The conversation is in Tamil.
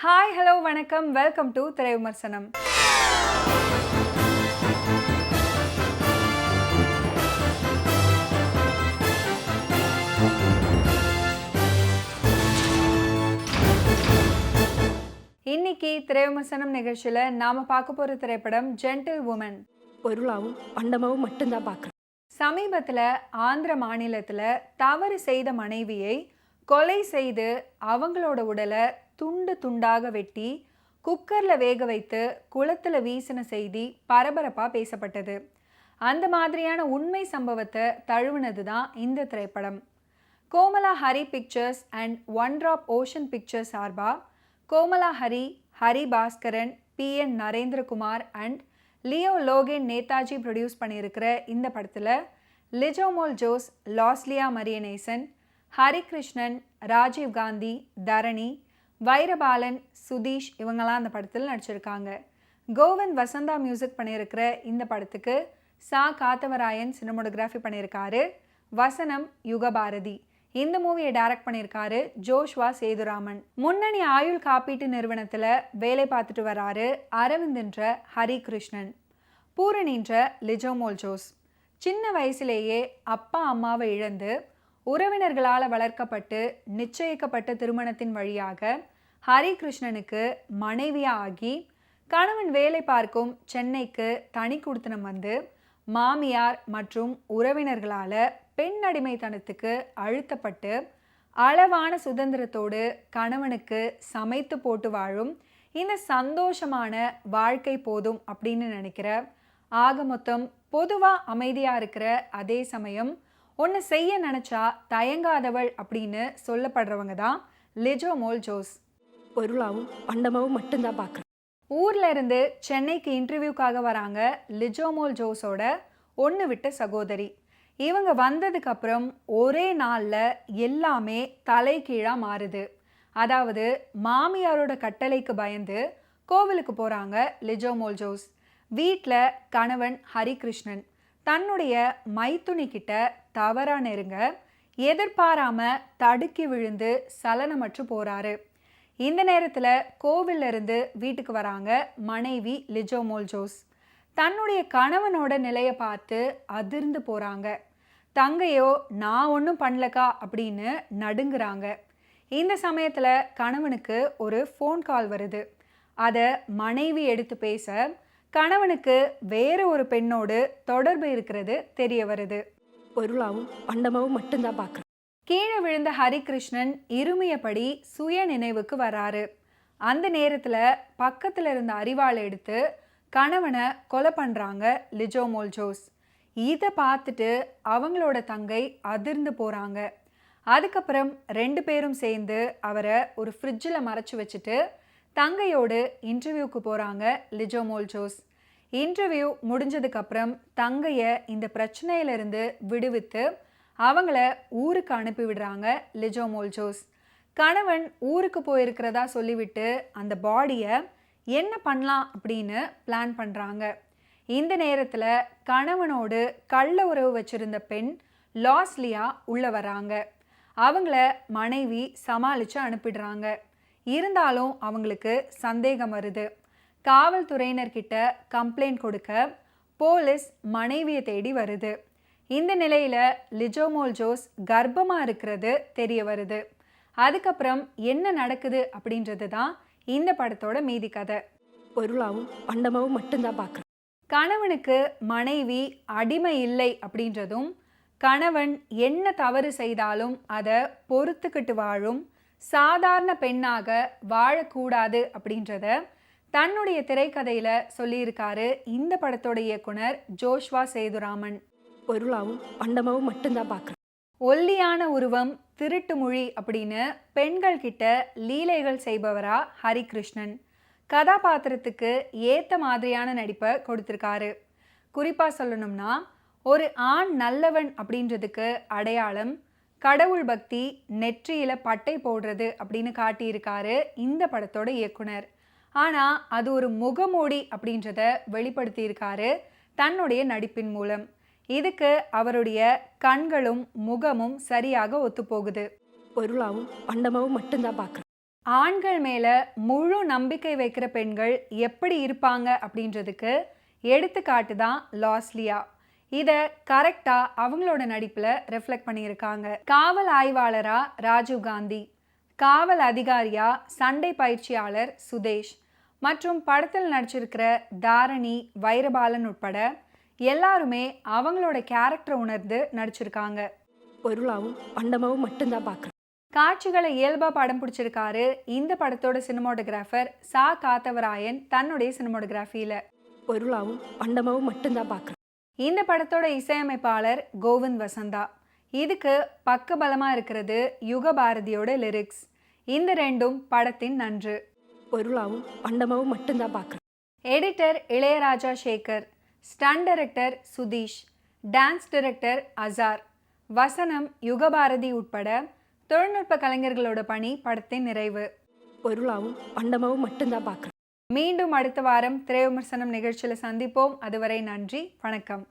ஹாய் ஹலோ வணக்கம், வெல்கம் டு திரை விமர்சனம். இன்னைக்கு திரை விமர்சனம் நிகழ்ச்சியில் நாம பார்க்க போற திரைப்படம் ஜென்டில் வுமன். பொருளாவும் பண்டமாவும் மட்டும்தான் பார்க்குறேன். சமீபத்தில் ஆந்திர மாநிலத்தில் தவறு செய்த மனைவியை கொலை செய்து அவங்களோட உடலை துண்டு துண்டாக வெட்டி குக்கரில் வேக வைத்து குளத்தில் வீசின செய்தி பரபரப்பாக பேசப்பட்டது. அந்த மாதிரியான உண்மை சம்பவத்தை தழுவினது தான் இந்த திரைப்படம். Komala Hari pictures and one drop ocean pictures சார்பா Komala Hari, Hari Bhaskaran, PN Narendrakumar and Leo லோகேன் நேதாஜி ப்ரொடியூஸ் பண்ணியிருக்கிற இந்த படத்தில் லிஜோமோல் ஜோஸ், லாஸ்லியா மரியநேசன், ஹரிகிருஷ்ணன், ராஜீவ் காந்தி, தரணி, வைரபாலன், சுதீஷ் இவங்கெல்லாம் அந்த படத்தில் நடிச்சிருக்காங்க. கோவிந்த் வசந்தா மியூசிக் பண்ணியிருக்கிற இந்த படத்துக்கு சா காத்தவராயன் சினிமோட்டோகிராஃபி பண்ணியிருக்காரு. வசனம் யுகபாரதி. இந்த மூவியை டைரக்ட் பண்ணியிருக்காரு ஜோஷ்வா சேதுராமன். முன்னணி ஆயுள் காப்பீட்டு நிறுவனத்தில் வேலை பார்த்துட்டு வராரு அரவிந்த்ன்ற ஹரிகிருஷ்ணன். பூரணின்ற லிஜோமோல் ஜோஸ். சின்ன வயசுலேயே அப்பா அம்மாவை இழந்து உறவினர்களால் வளர்க்கப்பட்டு நிச்சயிக்கப்பட்ட திருமணத்தின் வழியாக ஹரிகிருஷ்ணனுக்கு மனைவியாக ஆகி கணவன் வேலை பார்க்கும் சென்னைக்கு தனி குடித்தனம் வந்து மாமியார் மற்றும் உறவினர்களால் பெண் அடிமைத்தனத்துக்கு அழுத்தப்பட்டு அளவான சுதந்திரத்தோடு கணவனுக்கு சமைத்து போட்டு வாழும் இந்த சந்தோஷமான வாழ்க்கை போதும் அப்படின்னு நினைக்கிற, ஆக மொத்தம் பொதுவாக அமைதியாக இருக்கிற, அதே சமயம் ஒன்று செய்ய நினச்சா தயங்காதவள் அப்படின்னு சொல்லப்படுறவங்க தான் லிஜோமோல் ஜோஸ். பொருளாவும் பண்டமாவும் மட்டும்தான் பார்க்குறேன். ஊர்ல இருந்து சென்னைக்கு இன்டர்வியூக்காக வராங்க லிஜோமோல் ஜோஸோட ஒன்று விட்ட சகோதரி. இவங்க வந்ததுக்கு அப்புறம் ஒரே நாளில் எல்லாமே தலைகீழாக மாறுது. அதாவது மாமியாரோட கட்டளைக்கு பயந்து கோவிலுக்கு போகிறாங்க லிஜோமோல் ஜோஸ். வீட்டில் கணவன் ஹரிகிருஷ்ணன் தன்னுடைய மைத்துனி கிட்ட தவறா நெருங்க எதிர்பாராம தடுக்கி விழுந்து சலனமற்று போறாரு. இந்த நேரத்தில் கோவில்ல இருந்து வீட்டுக்கு வராங்க மனைவி லிஜோமோல் ஜோஸ். தன்னுடைய கணவனோட நிலையை பார்த்து அதிர்ந்து போறாங்க. தங்கையோ நான் ஒன்றும் பண்ணலக்கா அப்படின்னு நடுங்குறாங்க. இந்த சமயத்தில் கணவனுக்கு ஒரு ஃபோன் கால் வருது. அதை மனைவி எடுத்து பேச கணவனுக்கு வேற ஒரு பெண்ணோடு தொடர்பு இருக்கிறது தெரிய வருது. பொருளாவும் பண்டமாவும் மட்டும்தான் பார்க்குறேன். கீழே விழுந்த ஹரிகிருஷ்ணன் இருமியபடி சுய நினைவுக்கு வராரு. அந்த நேரத்தில் பக்கத்தில் இருந்த அரிவாளை எடுத்து கணவனை கொலை பண்ணுறாங்க லிஜோமோல் ஜோஸ். இதை பார்த்துட்டு அவங்களோட தங்கை அதிர்ந்து போகிறாங்க. அதுக்கப்புறம் 2 பேரும் சேர்ந்து அவரை ஒரு ஃப்ரிட்ஜில் மறைச்சி வச்சுட்டு தங்கையோடு இன்டர்வியூக்கு போகிறாங்க லிஜோமோல் ஜோஸ். இன்டர்வியூ முடிஞ்சதுக்கப்புறம் தங்கையை இந்த பிரச்சனையிலிருந்து விடுவித்து அவங்கள ஊருக்கு அனுப்பி விடுறாங்க லிஜோமோல் ஜோஸ். கணவன் ஊருக்கு போயிருக்கிறதா சொல்லிவிட்டு அந்த பாடியை என்ன பண்ணலாம் அப்படின்னு பிளான் பண்ணுறாங்க. இந்த நேரத்தில் கணவனோடு கள்ள உறவு வச்சிருந்த பெண் லாஸ்லியா உள்ளே வராங்க. அவங்கள மனைவி சமாளித்து அனுப்பிடுறாங்க. இருந்தாலும் அவங்களுக்கு சந்தேகம் வருது. காவல்துறையினர்கிட்ட கம்ப்ளைண்ட் கொடுக்க போலீஸ் மனைவியை தேடி வருது. இந்த நிலையில் லிஜோமோல் ஜோஸ் கர்ப்பமாக இருக்கிறது தெரிய வருது. அதுக்கப்புறம் என்ன நடக்குது அப்படின்றது தான் இந்த படத்தோட மீதி கதை. பொருளாவும் பண்டமாவும் மட்டும்தான் பார்க்குறேன். கணவனுக்கு மனைவி அடிமை இல்லை அப்படின்றதும், கணவன் என்ன தவறு செய்தாலும் அதை பொறுத்துக்கிட்டு வாழும் சாதாரண பெண்ணாக வாழக்கூடாது அப்படின்றத தன்னுடைய திரைக்கதையில் சொல்லியிருக்காரு இந்த படத்தோட இயக்குனர் ஜோஷ்வா சேதுராமன். பொருளாவும் பண்டமாவும் மட்டும்தான் பார்க்குறேன். ஒல்லியான உருவம், திருட்டு மொழி அப்படின்னு பெண்கள் கிட்ட லீலைகள் செய்பவரா ஹரிகிருஷ்ணன். கதாபாத்திரத்துக்கு ஏற்ற மாதிரியான நடிப்பை கொடுத்துருக்காரு. குறிப்பாக சொல்லணும்னா ஒரு ஆண் நல்லவன் அப்படின்றதுக்கு அடையாளம் கடவுள் பக்தி, நெற்றியில் பட்டை போடுறது அப்படின்னு காட்டியிருக்காரு இந்த படத்தோட இயக்குனர். ஆனால் அது ஒரு முகமூடி அப்படின்றத வெளிப்படுத்தியிருக்காரு தன்னுடைய நடிப்பின் மூலம். இதுக்கு அவருடைய கண்களும் முகமும் சரியாக ஒத்துப்போகுது. பொருளாவும் பண்டமாவும் மட்டும்தான் பார்க்குறேன். ஆண்கள் மேலே முழு நம்பிக்கை வைக்கிற பெண்கள் எப்படி இருப்பாங்க அப்படின்றதுக்கு எடுத்துக்காட்டு தான் லாஸ்லியா. இதை கரெக்டாக அவங்களோட நடிப்பில் ரெஃப்ளெக்ட் பண்ணியிருக்காங்க. காவல் ஆய்வாளரா ராஜீவ் காந்தி, காவல் அதிகாரியா சண்டை பயிற்சியாளர் சுதேஷ் மற்றும் படத்தில் நடிச்சிருக்கிற தாரணி, வைரபாலன் உட்பட எல்லாருமே அவங்களோட கேரக்டர் உணர்ந்து நடிச்சிருக்காங்க. பொருளாவும் பண்டமாவும் மட்டும்தான் பார்க்குறேன். காட்சிகளை இயல்பாக படம் பிடிச்சிருக்காரு இந்த படத்தோட சினிமோட்டோகிராஃபர் சா காத்தவராயன் தன்னுடைய சினிமோட்டோகிராஃபியில். பொருளாவும் பண்டமாவும் மட்டும்தான் பார்க்குறேன். இந்த படத்தோட இசையமைப்பாளர் கோவிந்த் வசந்தா. இதுக்கு பக்கபலமாக இருக்கிறது யுகபாரதியோட லிரிக்ஸ். இந்த ரெண்டும் படத்தின் நன்று. பொருளாவும் பண்டமாவும் மட்டும்தான் பார்க்குறேன். Editor Ilaiyaraaja Sekar, stun director Sudheesh, dance director Azar, வசனம் யுகபாரதி உட்பட தொழில்நுட்ப கலைஞர்களோட பணி படத்தின் நிறைவு. பொருளாவும் பண்டமாவும் மட்டும்தான் பார்க்குறேன். மீண்டும் அடுத்த வாரம் திரை விமர்சனம் நிகழ்ச்சியில் சந்திப்போம். அதுவரை நன்றி, வணக்கம்.